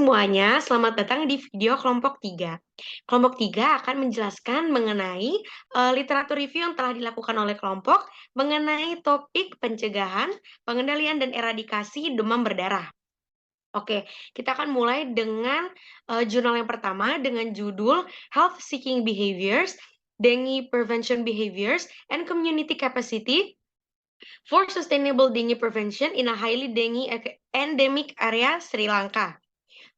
semuanya, selamat datang di video kelompok 3. Kelompok 3 akan menjelaskan mengenai literatur review yang telah dilakukan oleh kelompok mengenai topik pencegahan, pengendalian, dan eradikasi demam berdarah. Oke, kita akan mulai dengan jurnal yang pertama dengan judul Health Seeking Behaviors, Dengue Prevention Behaviors, and Community Capacity for Sustainable Dengue Prevention in a Highly Dengue Endemic Area Sri Lanka.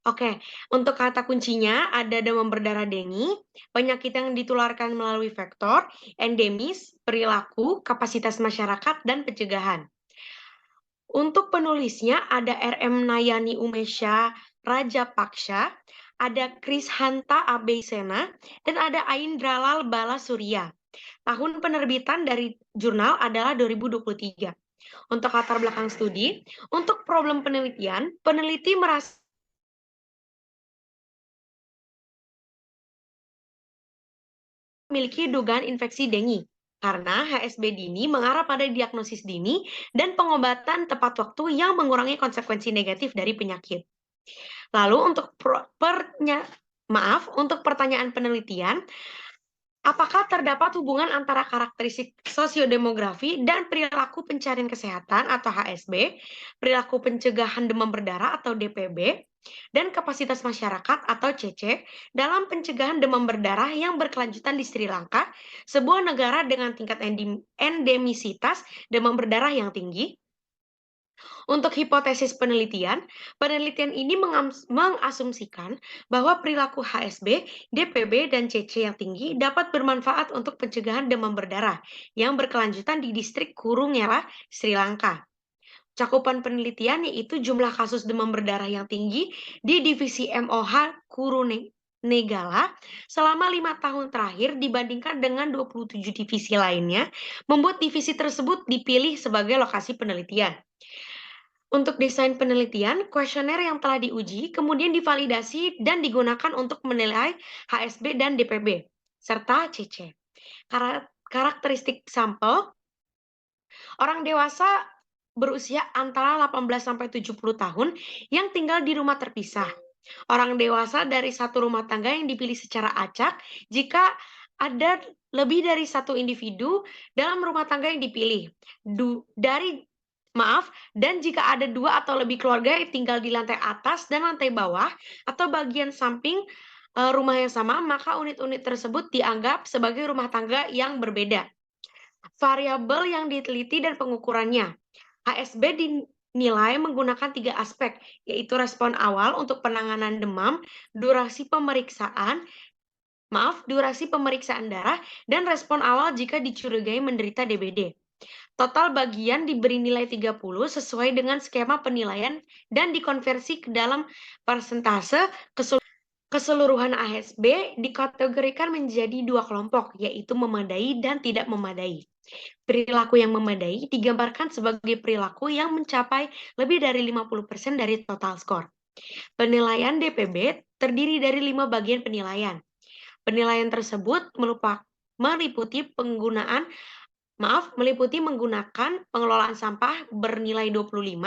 Oke, untuk kata kuncinya ada demam berdarah dengue, penyakit yang ditularkan melalui vektor, endemis, perilaku, kapasitas masyarakat, dan pencegahan. Untuk penulisnya ada R.M. Nayani Umesha Rajapaksha, ada Kris Hanta Abeysena, dan ada Aindralal Balasurya. Tahun penerbitan dari jurnal adalah 2023. Untuk latar belakang studi, untuk problem penelitian, peneliti merasa memiliki dugaan infeksi dengue karena HSB dini mengarah pada diagnosis dini dan pengobatan tepat waktu yang mengurangi konsekuensi negatif dari penyakit. Lalu untuk untuk pertanyaan penelitian, apakah terdapat hubungan antara karakteristik sosiodemografi dan perilaku pencarian kesehatan atau HSB, perilaku pencegahan demam berdarah atau DPB, dan kapasitas masyarakat atau CC dalam pencegahan demam berdarah yang berkelanjutan di Sri Lanka, sebuah negara dengan tingkat endemisitas demam berdarah yang tinggi? Untuk hipotesis penelitian, penelitian ini mengasumsikan bahwa perilaku HSB, DPB, dan CC yang tinggi dapat bermanfaat untuk pencegahan demam berdarah yang berkelanjutan di distrik Kurungela, Sri Lanka. Cakupan penelitian yaitu jumlah kasus demam berdarah yang tinggi di divisi MOH Kurunegala selama 5 tahun terakhir dibandingkan dengan 27 divisi lainnya, membuat divisi tersebut dipilih sebagai lokasi penelitian. Untuk desain penelitian, kuesioner yang telah diuji kemudian divalidasi dan digunakan untuk menilai HSB dan DPB, serta CC. Karakteristik sampel, orang dewasa berusia antara 18 sampai 70 tahun yang tinggal di rumah terpisah. Orang dewasa dari satu rumah tangga yang dipilih secara acak jika ada lebih dari satu individu dalam rumah tangga yang dipilih. Dan jika ada 2 atau lebih keluarga yang tinggal di lantai atas dan lantai bawah atau bagian samping rumah yang sama, maka unit-unit tersebut dianggap sebagai rumah tangga yang berbeda. Variabel yang diteliti dan pengukurannya. HSB dinilai menggunakan 3 aspek, yaitu respon awal untuk penanganan demam, durasi pemeriksaan darah, dan respon awal jika dicurigai menderita DBD. Total bagian diberi nilai 30 sesuai dengan skema penilaian dan dikonversi ke dalam persentase keseluruhan ASB dikategorikan menjadi 2 kelompok, yaitu memadai dan tidak memadai. Perilaku yang memadai digambarkan sebagai perilaku yang mencapai lebih dari 50% dari total skor. Penilaian DPB terdiri dari 5 bagian penilaian. Penilaian tersebut meliputi menggunakan pengelolaan sampah bernilai 25,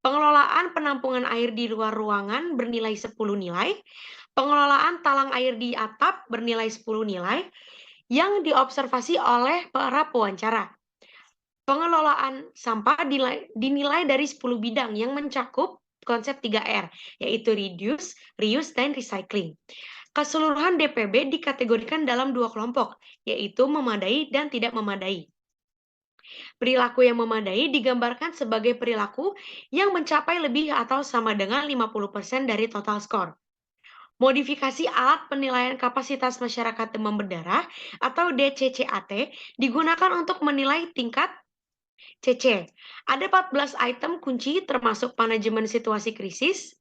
pengelolaan penampungan air di luar ruangan bernilai 10 nilai, pengelolaan talang air di atap bernilai 10 nilai, yang diobservasi oleh para pewawancara. Pengelolaan sampah dinilai dari 10 bidang yang mencakup konsep 3R, yaitu reduce, reuse, dan recycling. Keseluruhan DPB dikategorikan dalam 2 kelompok, yaitu memadai dan tidak memadai. Perilaku yang memadai digambarkan sebagai perilaku yang mencapai lebih atau sama dengan 50% dari total skor. Modifikasi alat penilaian kapasitas masyarakat demam berdarah atau DCCAT digunakan untuk menilai tingkat CC. Ada 14 item kunci termasuk manajemen situasi kritis,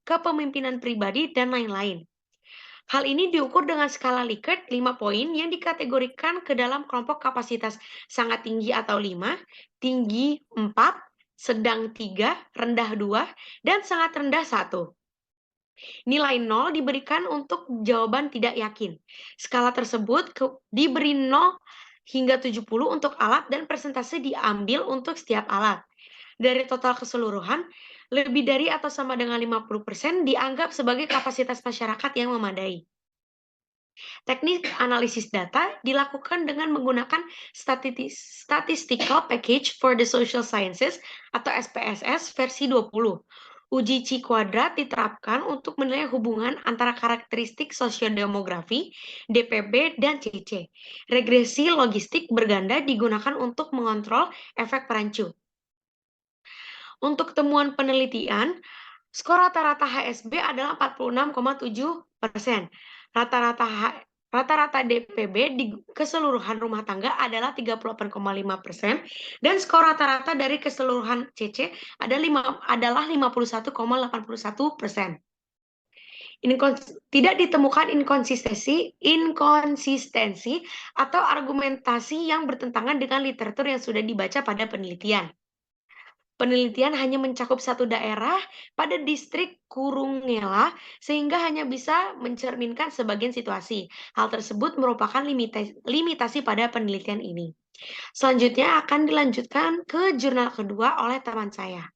kepemimpinan pribadi, dan lain-lain. Hal ini diukur dengan skala Likert 5 poin yang dikategorikan ke dalam kelompok kapasitas sangat tinggi atau 5, tinggi 4, sedang 3, rendah 2, dan sangat rendah 1. Nilai 0 diberikan untuk jawaban tidak yakin. Skala tersebut diberi 0 hingga 70 untuk alat dan persentase diambil untuk setiap alat. Dari total keseluruhan, lebih dari atau sama dengan 50% dianggap sebagai kapasitas masyarakat yang memadai. Teknik analisis data dilakukan dengan menggunakan Statistical Package for the Social Sciences atau SPSS versi 20. Uji C kuadrat diterapkan untuk menilai hubungan antara karakteristik sosiodemografi, DPB, dan CC. Regresi logistik berganda digunakan untuk mengontrol efek perancu. Untuk temuan penelitian, skor rata-rata HSB adalah 46,7%. Rata-rata DPB di keseluruhan rumah tangga adalah 38,5% dan skor rata-rata dari keseluruhan CC adalah 51,81%. Tidak ditemukan inkonsistensi atau argumentasi yang bertentangan dengan literatur yang sudah dibaca pada penelitian. Penelitian hanya mencakup satu daerah pada distrik Kurungela, sehingga hanya bisa mencerminkan sebagian situasi. Hal tersebut merupakan limitasi pada penelitian ini. Selanjutnya akan dilanjutkan ke jurnal kedua oleh teman saya.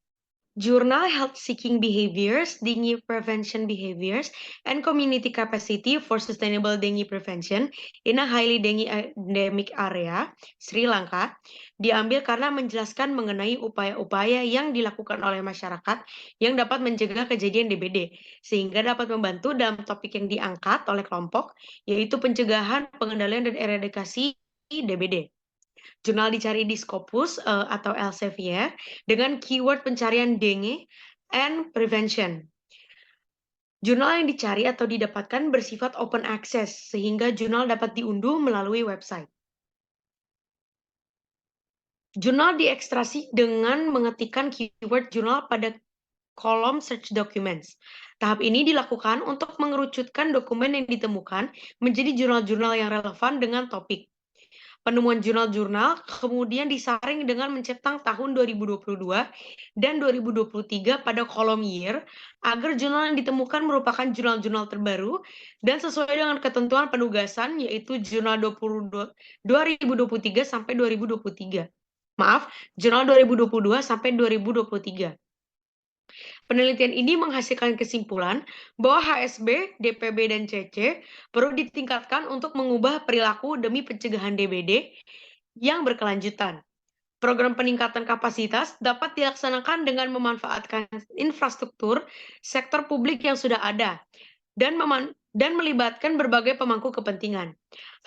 Jurnal Health Seeking Behaviors, Dengue Prevention Behaviors, and Community Capacity for Sustainable Dengue Prevention in a Highly Dengue Endemic Area, Sri Lanka, diambil karena menjelaskan mengenai upaya-upaya yang dilakukan oleh masyarakat yang dapat mencegah kejadian DBD, sehingga dapat membantu dalam topik yang diangkat oleh kelompok, yaitu pencegahan, pengendalian, dan eradikasi DBD. Jurnal dicari di Scopus atau Elsevier dengan keyword pencarian dengue and prevention. Jurnal yang dicari atau didapatkan bersifat open access, sehingga jurnal dapat diunduh melalui website. Jurnal diekstrasi dengan mengetikkan keyword jurnal pada kolom search documents. Tahap ini dilakukan untuk mengerucutkan dokumen yang ditemukan menjadi jurnal-jurnal yang relevan dengan topik. Penemuan jurnal-jurnal kemudian disaring dengan mencetang tahun 2022 dan 2023 pada kolom year agar jurnal yang ditemukan merupakan jurnal-jurnal terbaru dan sesuai dengan ketentuan penugasan, yaitu jurnal 2023 sampai 2023. Maaf, jurnal 2022 sampai 2023. Penelitian ini menghasilkan kesimpulan bahwa HSB, DPB, dan CC perlu ditingkatkan untuk mengubah perilaku demi pencegahan DBD yang berkelanjutan. Program peningkatan kapasitas dapat dilaksanakan dengan memanfaatkan infrastruktur sektor publik yang sudah ada dan melibatkan berbagai pemangku kepentingan.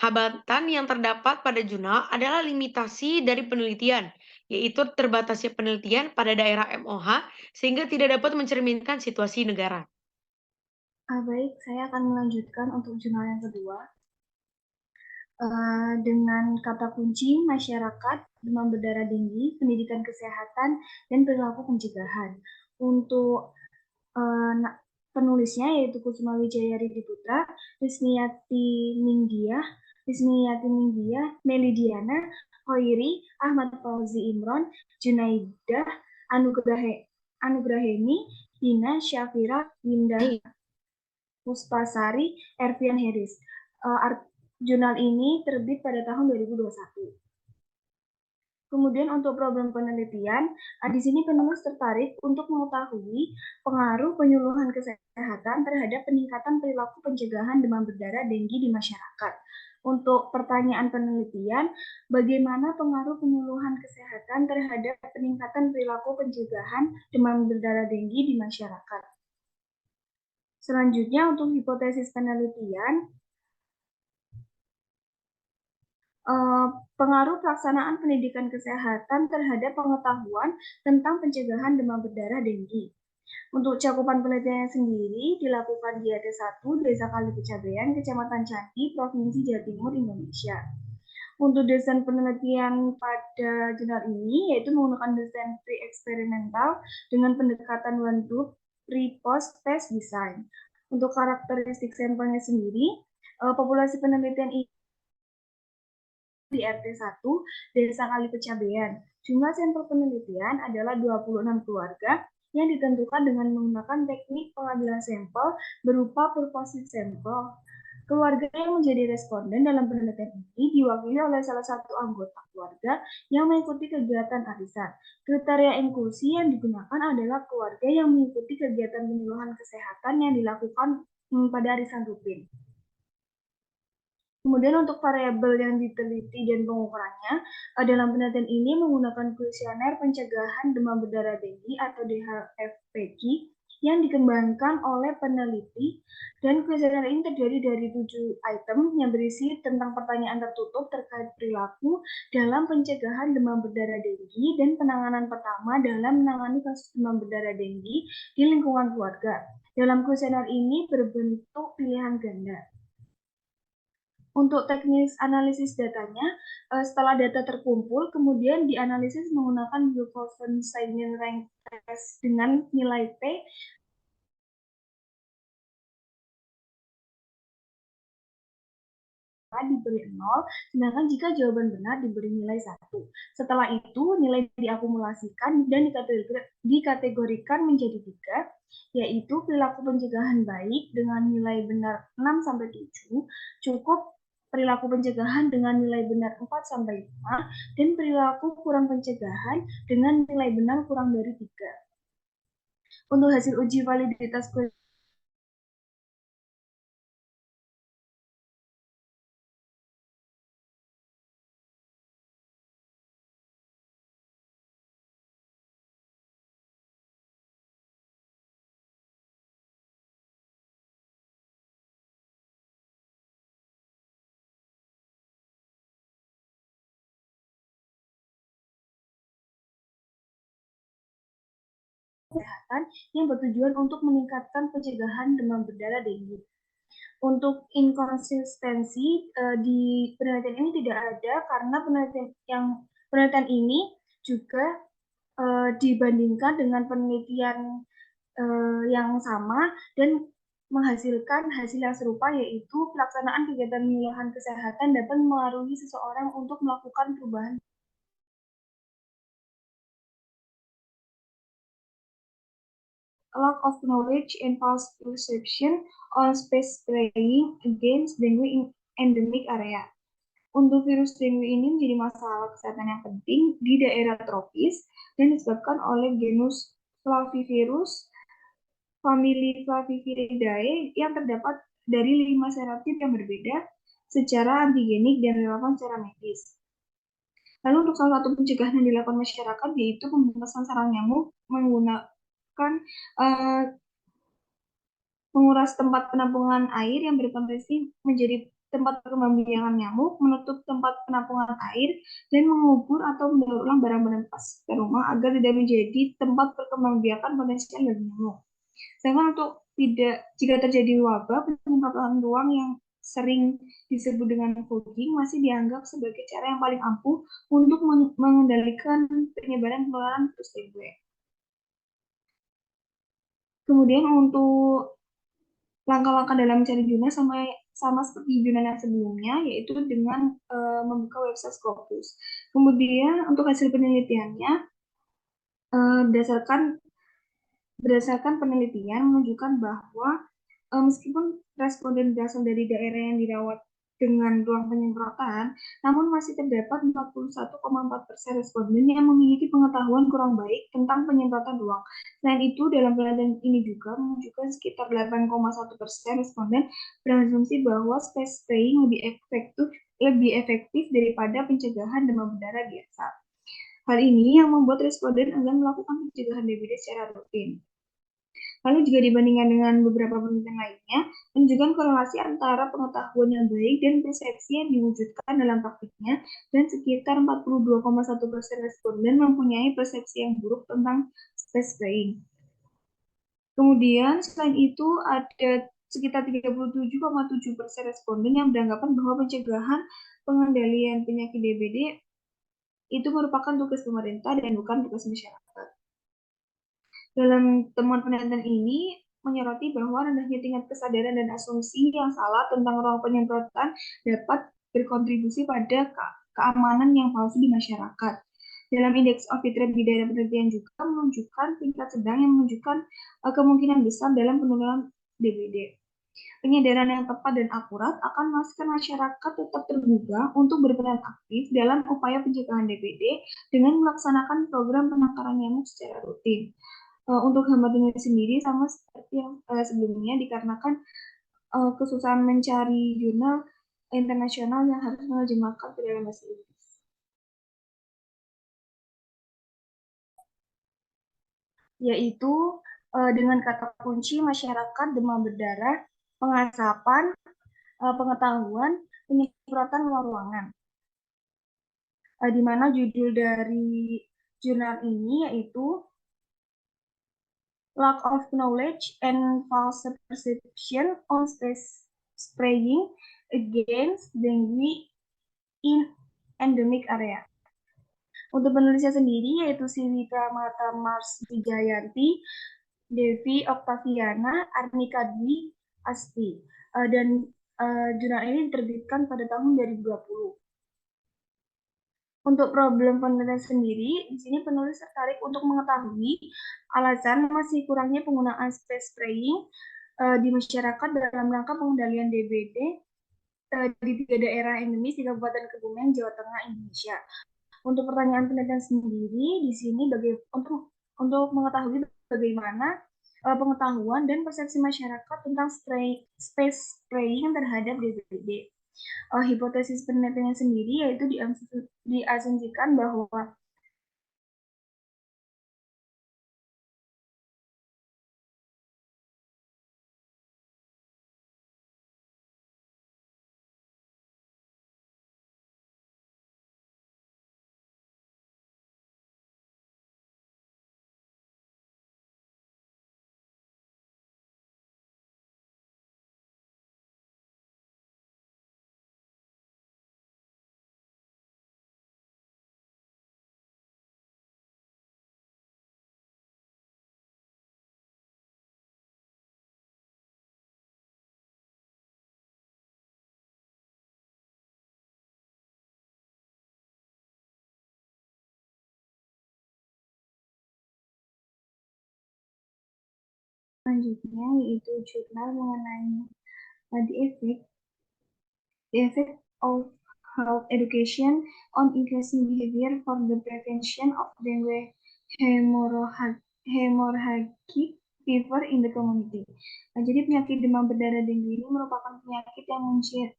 Hambatan yang terdapat pada jurnal adalah limitasi dari penelitian, yaitu terbatasnya penelitian pada daerah MOH sehingga tidak dapat mencerminkan situasi negara. Baik, saya akan melanjutkan untuk jurnal yang kedua. Dengan kata kunci masyarakat, demam berdarah tinggi, pendidikan kesehatan, dan perilaku pencegahan. Untuk penulisnya yaitu Kusuma Wijaya Putra, Rismiyati Ninggia, Melidiana, Hoiri, Ahmad Fauzi Imron, Junaidah, Anugraheni, Dina, Syafira, Winda, Puspasari, Ervian Heris. Jurnal ini terbit pada tahun 2021. Kemudian untuk problem penelitian, di sini penulis tertarik untuk mengetahui pengaruh penyuluhan kesehatan terhadap peningkatan perilaku pencegahan demam berdarah dengue di masyarakat. Untuk pertanyaan penelitian, bagaimana pengaruh penyuluhan kesehatan terhadap peningkatan perilaku pencegahan demam berdarah dengue di masyarakat? Selanjutnya untuk hipotesis penelitian, pengaruh pelaksanaan pendidikan kesehatan terhadap pengetahuan tentang pencegahan demam berdarah dengue. Untuk cakupan penelitiannya sendiri dilakukan di RT 1 Desa Kalipecabean, Kecamatan Candi, Provinsi Jawa Timur, Indonesia. Untuk desain penelitian pada jurnal ini yaitu menggunakan desain pre-eksperimental dengan pendekatan one group pre-post test design. Untuk karakteristik sampelnya sendiri, populasi penelitian ini di RT 1 Desa Kalipecabean. Jumlah sampel penelitian adalah 26 keluarga yang ditentukan dengan menggunakan teknik pengambilan sampel berupa purposive sampel Keluarga yang menjadi responden dalam penelitian ini diwakili oleh salah satu anggota keluarga yang mengikuti kegiatan arisan. Kriteria inklusi yang digunakan adalah keluarga yang mengikuti kegiatan penyuluhan kesehatan yang dilakukan pada arisan rutin. Kemudian untuk variabel yang diteliti dan pengukurannya, dalam penelitian ini menggunakan kuesioner pencegahan demam berdarah denggi atau DHFPG yang dikembangkan oleh peneliti, dan kuesioner ini terdiri dari 7 item yang berisi tentang pertanyaan tertutup terkait perilaku dalam pencegahan demam berdarah denggi dan penanganan pertama dalam menangani kasus demam berdarah denggi di lingkungan keluarga. Dalam kuesioner ini berbentuk pilihan ganda. Untuk teknis analisis datanya, setelah data terkumpul, kemudian dianalisis menggunakan Glucophene Rank Test dengan nilai P diberi 0, sedangkan jika jawaban benar diberi nilai 1. Setelah itu, nilai diakumulasikan dan dikategorikan menjadi 3, yaitu perilaku pencegahan baik dengan nilai benar 6-7, cukup perilaku pencegahan dengan nilai benar 4-5, dan perilaku kurang pencegahan dengan nilai benar kurang dari 3. Untuk hasil uji validitas kesehatan yang bertujuan untuk meningkatkan pencegahan demam berdarah denggi. Untuk inkonsistensi di penelitian ini tidak ada, karena penelitian ini juga dibandingkan dengan penelitian yang sama dan menghasilkan hasil yang serupa, yaitu pelaksanaan kegiatan penyuluhan kesehatan dapat mempengaruhi seseorang untuk melakukan perubahan. Lack of knowledge and false perception on space spraying against dengue in endemic area. Untuk virus dengue ini menjadi masalah kesehatan yang penting di daerah tropis dan disebabkan oleh genus Flavivirus, famili Flaviviridae yang terdapat dari 5 serotip yang berbeda secara antigenik dan relevan secara medis. Lalu untuk salah satu pencegahan yang dilakukan masyarakat yaitu pembatasan sarang nyamuk menggunakan menguras tempat penampungan air yang berpotensi menjadi tempat perkembangbiakan nyamuk, menutup tempat penampungan air, dan mengubur atau mendaur ulang barang-barang bekas ke rumah agar tidak menjadi tempat perkembangbiakan potensial bagi nyamuk. Sedangkan untuk jika terjadi wabah, penyemprotan ruang yang sering disebut dengan fogging masih dianggap sebagai cara yang paling ampuh untuk mengendalikan penyebaran penularan virus dengue. Kemudian untuk langkah-langkah dalam mencari jurnal sama seperti jurnal yang sebelumnya, yaitu dengan membuka website Scopus. Kemudian untuk hasil penelitiannya, berdasarkan penelitian menunjukkan bahwa meskipun responden berasal dari daerah yang dirawat dengan ruang penyemprotan, namun masih terdapat 41,4% responden yang memiliki pengetahuan kurang baik tentang penyemprotan ruang. Selain itu, dalam penelitian ini juga menunjukkan sekitar 8,1% responden berasumsi bahwa space spraying lebih efektif daripada pencegahan demam berdarah biasa. Hal ini yang membuat responden enggan melakukan pencegahan DBD secara rutin. Lalu juga dibandingkan dengan beberapa penelitian lainnya, menunjukkan korelasi antara pengetahuan yang baik dan persepsi yang diwujudkan dalam praktiknya, dan sekitar 42,1% responden mempunyai persepsi yang buruk tentang space spraying. Kemudian, selain itu, ada sekitar 37,7% responden yang beranggapan bahwa pencegahan pengendalian penyakit DBD itu merupakan tugas pemerintah dan bukan tugas masyarakat. Dalam temuan penelitian ini menyoroti bahwa rendahnya tingkat kesadaran dan asumsi yang salah tentang ruang penyemprotan dapat berkontribusi pada keamanan yang palsu di masyarakat. Dalam indeks of threat di daerah penelitian juga menunjukkan tingkat sedang yang menunjukkan kemungkinan besar dalam penularan DBD. Penyadaran yang tepat dan akurat akan memastikan masyarakat tetap terbuka untuk berperan aktif dalam upaya pencegahan DBD dengan melaksanakan program penangkaran nyamuk secara rutin. Untuk hematonya sendiri sama seperti yang sebelumnya, dikarenakan kesusahan mencari jurnal internasional yang harus menerjemahkan ke dalam bahasa Inggris. Yaitu dengan kata kunci masyarakat, demam berdarah, pengasapan, pengetahuan, penyemprotan luar ruangan. Di mana judul dari jurnal ini yaitu Lack of Knowledge and False Perception on Space Spraying Against Dengue in Endemic Area. Untuk penulisnya sendiri yaitu Siwita Mata Mars Wijayanti, Devi Oktaviana, Arnika Dwi Asti. Dan jurnal ini diterbitkan pada tahun 2020. Untuk problem penelitian sendiri, di sini penulis tertarik untuk mengetahui alasan masih kurangnya penggunaan space spraying di masyarakat dalam rangka pengendalian DBD di 3 daerah endemis di Kabupaten Kebumen, Jawa Tengah, Indonesia. Untuk pertanyaan penelitian sendiri, di sini untuk mengetahui bagaimana pengetahuan dan persepsi masyarakat tentang space spraying terhadap DBD. Hipotesis penelitiannya sendiri yaitu diasumsikan bahwa selanjutnya yaitu jurnal mengenai the effect of health education on increasing behavior for the prevention of dengue hemorrhagic fever in the community. Jadi penyakit demam berdarah dengue ini merupakan penyakit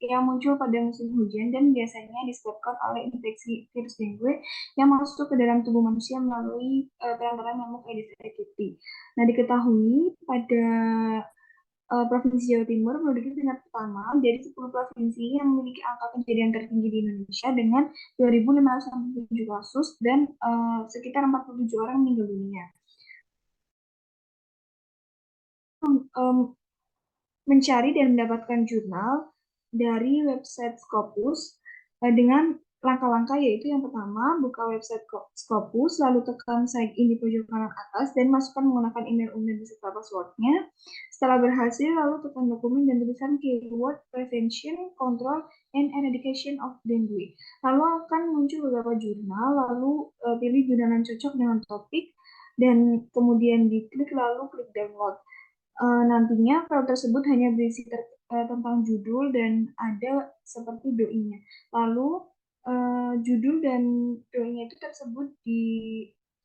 yang muncul pada musim hujan dan biasanya disebabkan oleh infeksi virus dengue yang masuk ke dalam tubuh manusia melalui perantaraan nyamuk Aedes aegypti. Nah, diketahui pada Provinsi Jawa Timur menduduki tingkat pertama dari 10 provinsi yang memiliki angka kejadian tertinggi di Indonesia dengan 2.567 kasus dan sekitar 47 orang meninggal dunia. Mencari dan mendapatkan jurnal dari website Scopus dengan langkah-langkah, yaitu yang pertama, buka website Scopus, lalu tekan sign in di pojok kanan atas dan masukkan menggunakan email email beserta passwordnya. Setelah berhasil, lalu tekan dokumen dan tuliskan keyword prevention, control, and eradication of dengue. Lalu akan muncul beberapa jurnal, lalu pilih jurnal yang cocok dengan topik, dan kemudian diklik lalu klik download. Nantinya file tersebut hanya berisi tentang judul dan ada seperti doi-nya. Lalu judul dan doi-nya itu tersebut di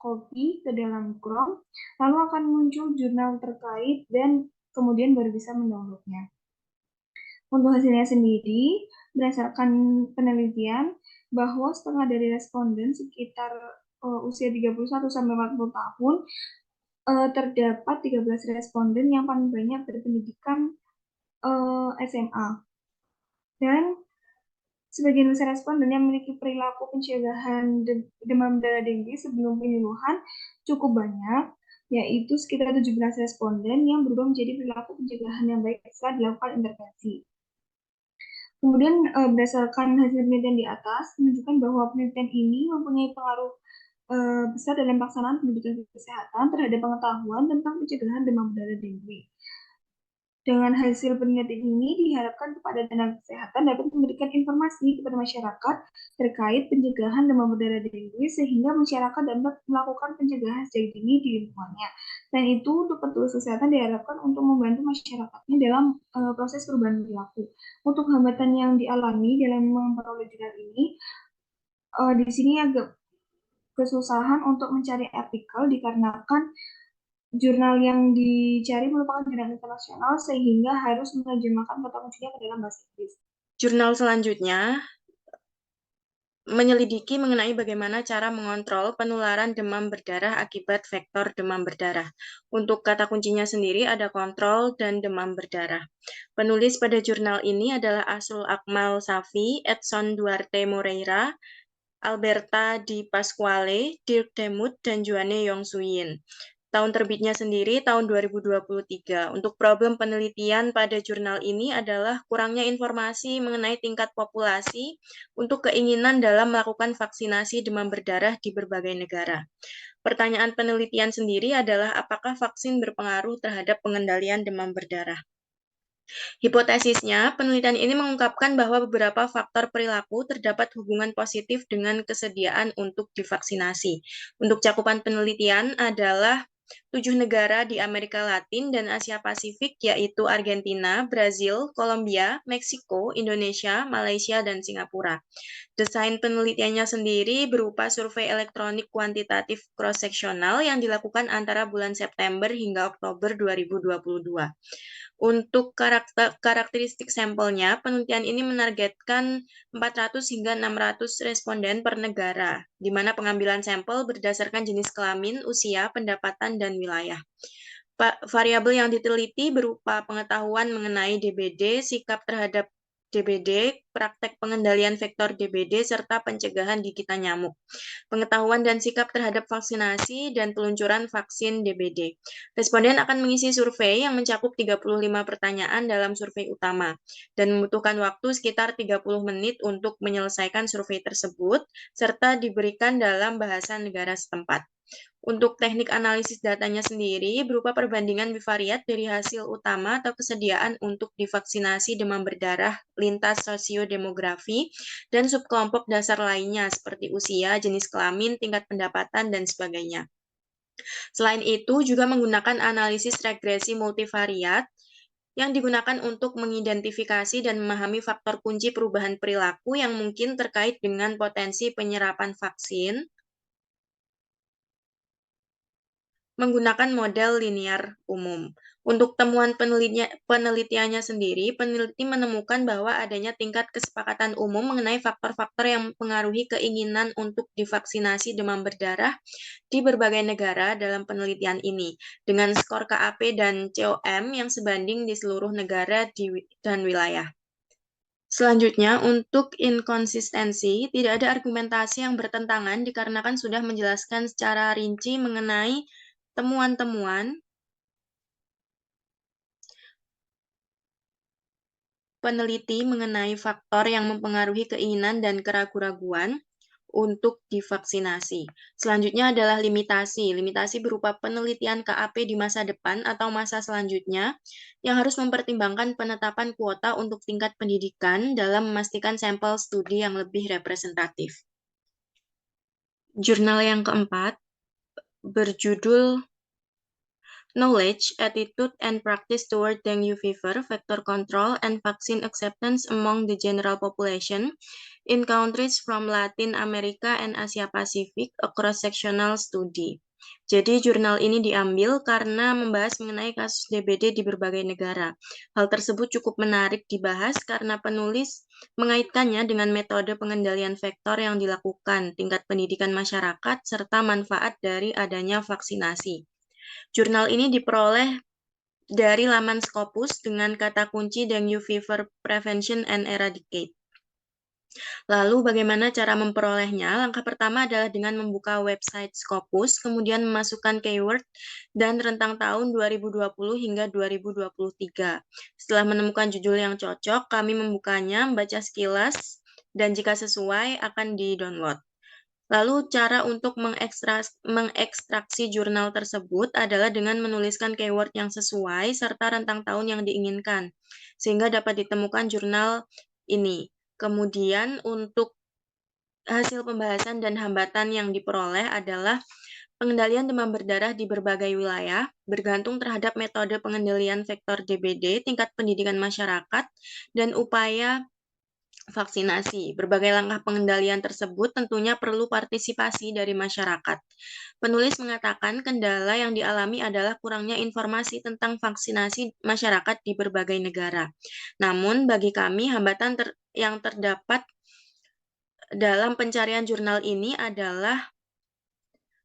copy ke dalam Chrome, lalu akan muncul jurnal terkait dan kemudian baru bisa mendownloadnya. Untuk hasilnya sendiri, berdasarkan penelitian bahwa setengah dari responden sekitar usia 31 sampai 40 tahun terdapat 13 responden yang paling banyak berpendidikan SMA. Dan sebagian besar responden yang memiliki perilaku pencegahan demam berdarah dengue sebelum penyuluhan cukup banyak, yaitu sekitar 17 responden yang berubah menjadi perilaku pencegahan yang baik setelah dilakukan intervensi. Kemudian berdasarkan hasil penelitian di atas menunjukkan bahwa penelitian ini mempunyai pengaruh besar dalam pelaksanaan pendidikan kesehatan terhadap pengetahuan tentang pencegahan demam berdarah dengue. Dengan hasil penelitian ini diharapkan kepada tenaga kesehatan dapat memberikan informasi kepada masyarakat terkait pencegahan demam berdarah dengue sehingga masyarakat dapat melakukan pencegahan sejak dini di lingkungannya. Selain itu, untuk petugas kesehatan diharapkan untuk membantu masyarakatnya dalam proses perubahan perilaku. Untuk hambatan yang dialami dalam memperoleh jurnal ini, di sini agak kesusahan untuk mencari artikel dikarenakan jurnal yang dicari merupakan jurnal internasional sehingga harus menerjemahkan kata kuncinya ke dalam bahasa Inggris. Jurnal selanjutnya menyelidiki mengenai bagaimana cara mengontrol penularan demam berdarah akibat vektor demam berdarah. Untuk kata kuncinya sendiri ada kontrol dan demam berdarah. Penulis pada jurnal ini adalah Asul Akmal Safi, Edson Duarte Moreira, Alberta Di Pasquale, Dirk Demuth, dan Joanne Yong-Suyin. Tahun terbitnya sendiri tahun 2023. Untuk problem penelitian pada jurnal ini adalah kurangnya informasi mengenai tingkat populasi untuk keinginan dalam melakukan vaksinasi demam berdarah di berbagai negara. Pertanyaan penelitian sendiri adalah apakah vaksin berpengaruh terhadap pengendalian demam berdarah. Hipotesisnya, penelitian ini mengungkapkan bahwa beberapa faktor perilaku terdapat hubungan positif dengan kesediaan untuk divaksinasi. Untuk cakupan penelitian adalah 7 negara di Amerika Latin dan Asia Pasifik, yaitu Argentina, Brazil, Kolombia, Meksiko, Indonesia, Malaysia, dan Singapura. Desain penelitiannya sendiri berupa survei elektronik kuantitatif cross-seksional yang dilakukan antara bulan September hingga Oktober 2022. Untuk karakteristik sampelnya, penelitian ini menargetkan 400 hingga 600 responden per negara, di mana pengambilan sampel berdasarkan jenis kelamin, usia, pendapatan, dan wilayah. Variabel yang diteliti berupa pengetahuan mengenai DBD, sikap terhadap DBD, praktek pengendalian vektor DBD, serta pencegahan gigitan nyamuk, pengetahuan dan sikap terhadap vaksinasi, dan peluncuran vaksin DBD. Responden akan mengisi survei yang mencakup 35 pertanyaan dalam survei utama, dan membutuhkan waktu sekitar 30 menit untuk menyelesaikan survei tersebut, serta diberikan dalam bahasa negara setempat. Untuk teknik analisis datanya sendiri berupa perbandingan bivariat dari hasil utama atau kesediaan untuk divaksinasi demam berdarah lintas sosiodemografi dan subkelompok dasar lainnya seperti usia, jenis kelamin, tingkat pendapatan, dan sebagainya. Selain itu juga menggunakan analisis regresi multivariat yang digunakan untuk mengidentifikasi dan memahami faktor kunci perubahan perilaku yang mungkin terkait dengan potensi penyerapan vaksin menggunakan model linear umum. Untuk temuan penelitiannya sendiri, peneliti menemukan bahwa adanya tingkat kesepakatan umum mengenai faktor-faktor yang mempengaruhi keinginan untuk divaksinasi demam berdarah di berbagai negara dalam penelitian ini, dengan skor KAP dan COM yang sebanding di seluruh negara dan wilayah. Selanjutnya, untuk inkonsistensi, tidak ada argumentasi yang bertentangan dikarenakan sudah menjelaskan secara rinci mengenai temuan-temuan peneliti mengenai faktor yang mempengaruhi keinginan dan keraguan-raguan untuk divaksinasi. Selanjutnya adalah limitasi. Limitasi berupa penelitian KAP di masa depan atau masa selanjutnya yang harus mempertimbangkan penetapan kuota untuk tingkat pendidikan dalam memastikan sampel studi yang lebih representatif. Jurnal yang keempat berjudul Knowledge, Attitude, and Practice Toward Dengue Fever, Vector Control, and Vaccine Acceptance Among the General Population in Countries from Latin America and Asia Pacific, a Cross-Sectional Study. Jadi jurnal ini diambil karena membahas mengenai kasus DBD di berbagai negara. Hal tersebut cukup menarik dibahas karena penulis mengaitkannya dengan metode pengendalian vektor yang dilakukan, tingkat pendidikan masyarakat, serta manfaat dari adanya vaksinasi. Jurnal ini diperoleh dari laman Scopus dengan kata kunci Dengue Fever Prevention and Eradicate. Lalu bagaimana cara memperolehnya? Langkah pertama adalah dengan membuka website Scopus, kemudian memasukkan keyword dan rentang tahun 2020 hingga 2023. Setelah menemukan judul yang cocok, kami membukanya, membaca sekilas, dan jika sesuai akan di-download. Lalu cara untuk mengekstraksi jurnal tersebut adalah dengan menuliskan keyword yang sesuai serta rentang tahun yang diinginkan, sehingga dapat ditemukan jurnal ini. Kemudian untuk hasil pembahasan dan hambatan yang diperoleh adalah Pengendalian demam berdarah di berbagai wilayah bergantung terhadap metode pengendalian vektor DBD, tingkat pendidikan masyarakat, dan upaya vaksinasi. Berbagai langkah pengendalian tersebut tentunya perlu partisipasi dari masyarakat. Penulis mengatakan kendala yang dialami adalah kurangnya informasi tentang vaksinasi masyarakat di berbagai negara. Namun bagi kami hambatan yang terdapat dalam pencarian jurnal ini adalah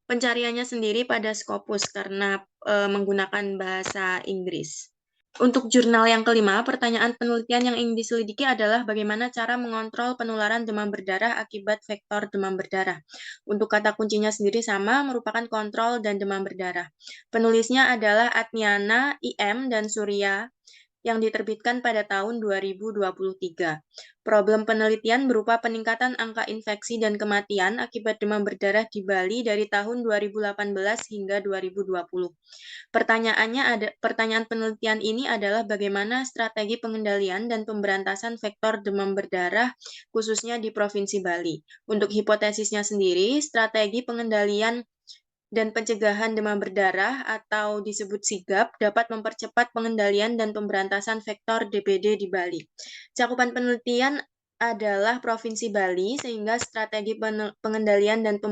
pencariannya sendiri pada Scopus karena menggunakan bahasa Inggris. Untuk jurnal yang kelima, pertanyaan penelitian yang ingin diselidiki adalah bagaimana cara mengontrol penularan demam berdarah akibat vektor demam berdarah. Untuk kata kuncinya sendiri sama, merupakan kontrol dan demam berdarah. Penulisnya adalah Adniana, IM, dan Surya yang diterbitkan pada tahun 2023. Problem penelitian berupa peningkatan angka infeksi dan kematian akibat demam berdarah di Bali dari tahun 2018 hingga 2020. Pertanyaan penelitian ini adalah bagaimana strategi pengendalian dan pemberantasan vektor demam berdarah khususnya di Provinsi Bali. Untuk hipotesisnya sendiri, strategi pengendalian dan pencegahan demam berdarah atau disebut sigap dapat mempercepat pengendalian dan pemberantasan vektor DBD di Bali. Cakupan penelitian adalah Provinsi Bali sehingga strategi pengendalian dan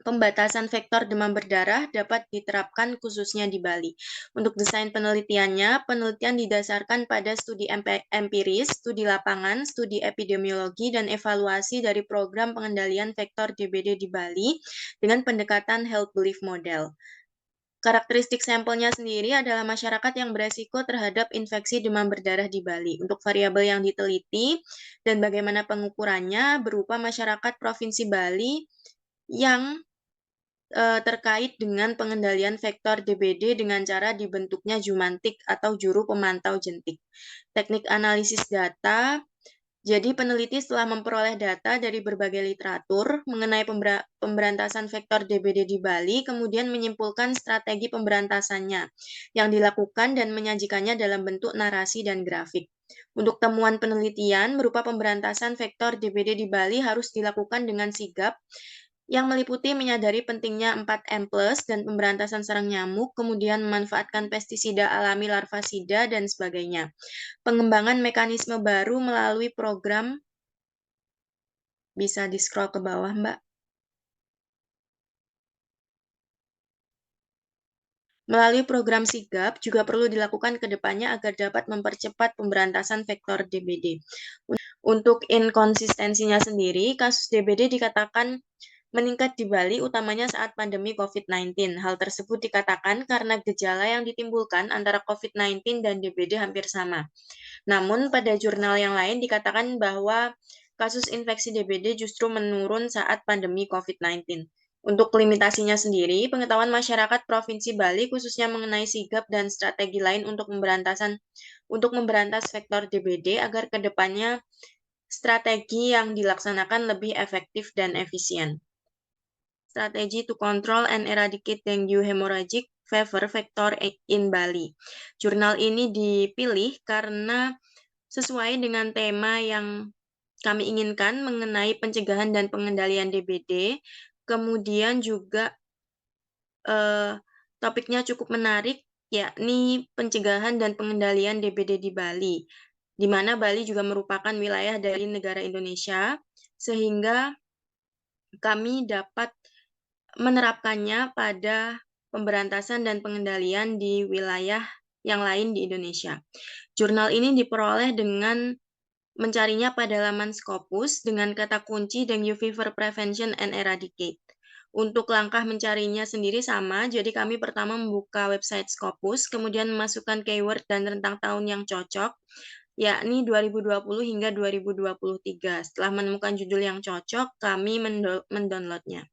pembatasan vektor demam berdarah dapat diterapkan khususnya di Bali. Untuk desain penelitiannya, penelitian didasarkan pada studi empiris, studi lapangan, studi epidemiologi, dan evaluasi dari program pengendalian vektor DBD di Bali dengan pendekatan health belief model. Karakteristik sampelnya sendiri adalah masyarakat yang beresiko terhadap infeksi demam berdarah di Bali. Untuk variabel yang diteliti dan bagaimana pengukurannya berupa masyarakat Provinsi Bali yang terkait dengan pengendalian vektor DBD dengan cara dibentuknya jumantik atau juru pemantau jentik. Teknik analisis data, jadi peneliti setelah memperoleh data dari berbagai literatur mengenai pemberantasan vektor DBD di Bali, kemudian menyimpulkan strategi pemberantasannya yang dilakukan dan menyajikannya dalam bentuk narasi dan grafik. Untuk temuan penelitian berupa pemberantasan vektor DBD di Bali harus dilakukan dengan sigap, yang meliputi menyadari pentingnya 4M+ dan pemberantasan serang nyamuk, kemudian memanfaatkan pestisida alami larvasida, dan sebagainya. Pengembangan mekanisme baru melalui program, bisa di-scroll ke bawah, Mbak. Melalui program sigap juga perlu dilakukan ke depannya agar dapat mempercepat pemberantasan vektor DBD. Untuk inkonsistensinya sendiri, kasus DBD dikatakan meningkat di Bali utamanya saat pandemi COVID-19. Hal tersebut dikatakan karena gejala yang ditimbulkan antara COVID-19 dan DBD hampir sama. Namun pada jurnal yang lain dikatakan bahwa kasus infeksi DBD justru menurun saat pandemi COVID-19. Untuk limitasinya sendiri, pengetahuan masyarakat Provinsi Bali khususnya mengenai sigap dan strategi lain untuk memberantas vektor DBD agar ke depannya strategi yang dilaksanakan lebih efektif dan efisien. Strategy to Control and Eradicate Dengue Hemorrhagic Fever Vector in Bali. Jurnal ini dipilih karena sesuai dengan tema yang kami inginkan mengenai pencegahan dan pengendalian DBD, kemudian juga topiknya cukup menarik, yakni pencegahan dan pengendalian DBD di Bali, di mana Bali juga merupakan wilayah dari negara Indonesia, sehingga kami dapat menerapkannya pada pemberantasan dan pengendalian di wilayah yang lain di Indonesia. Jurnal ini diperoleh dengan mencarinya pada laman Scopus dengan kata kunci Dengue Fever Prevention and Eradicate. Untuk langkah mencarinya sendiri sama, jadi kami pertama membuka website Scopus, kemudian memasukkan keyword dan rentang tahun yang cocok, yakni 2020 hingga 2023. Setelah menemukan judul yang cocok, kami mendownloadnya.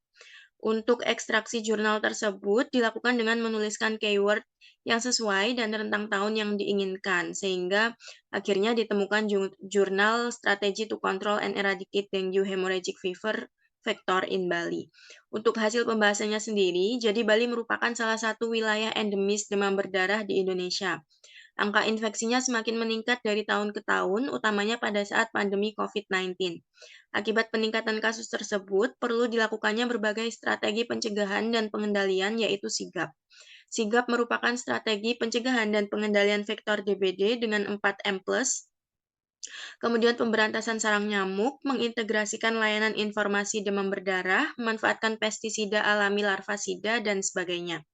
Untuk ekstraksi jurnal tersebut dilakukan dengan menuliskan keyword yang sesuai dan rentang tahun yang diinginkan, sehingga akhirnya ditemukan jurnal Strategy to Control and Eradicate Dengue Hemorrhagic Fever Vector in Bali. Untuk hasil pembahasannya sendiri, jadi Bali merupakan salah satu wilayah endemis demam berdarah di Indonesia. Angka infeksinya semakin meningkat dari tahun ke tahun, utamanya pada saat pandemi COVID-19. Akibat peningkatan kasus tersebut, perlu dilakukannya berbagai strategi pencegahan dan pengendalian, yaitu sigap. Sigap merupakan strategi pencegahan dan pengendalian vektor DBD dengan 4M+, kemudian pemberantasan sarang nyamuk, mengintegrasikan layanan informasi demam berdarah, memanfaatkan pestisida alami larvasida, dan sebagainya.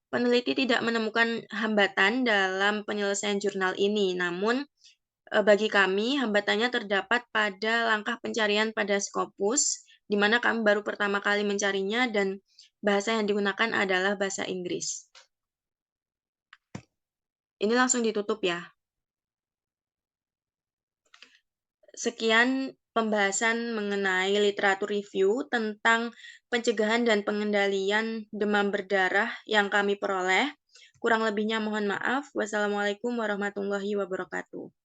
Peneliti tidak menemukan hambatan dalam penyelesaian jurnal ini, namun bagi kami hambatannya terdapat pada langkah pencarian pada Scopus, di mana kami baru pertama kali mencarinya dan bahasa yang digunakan adalah bahasa Inggris. Ini langsung ditutup ya. Sekian pembahasan mengenai literatur review tentang pencegahan dan pengendalian demam berdarah yang kami peroleh. Kurang lebihnya mohon maaf. Wassalamualaikum warahmatullahi wabarakatuh.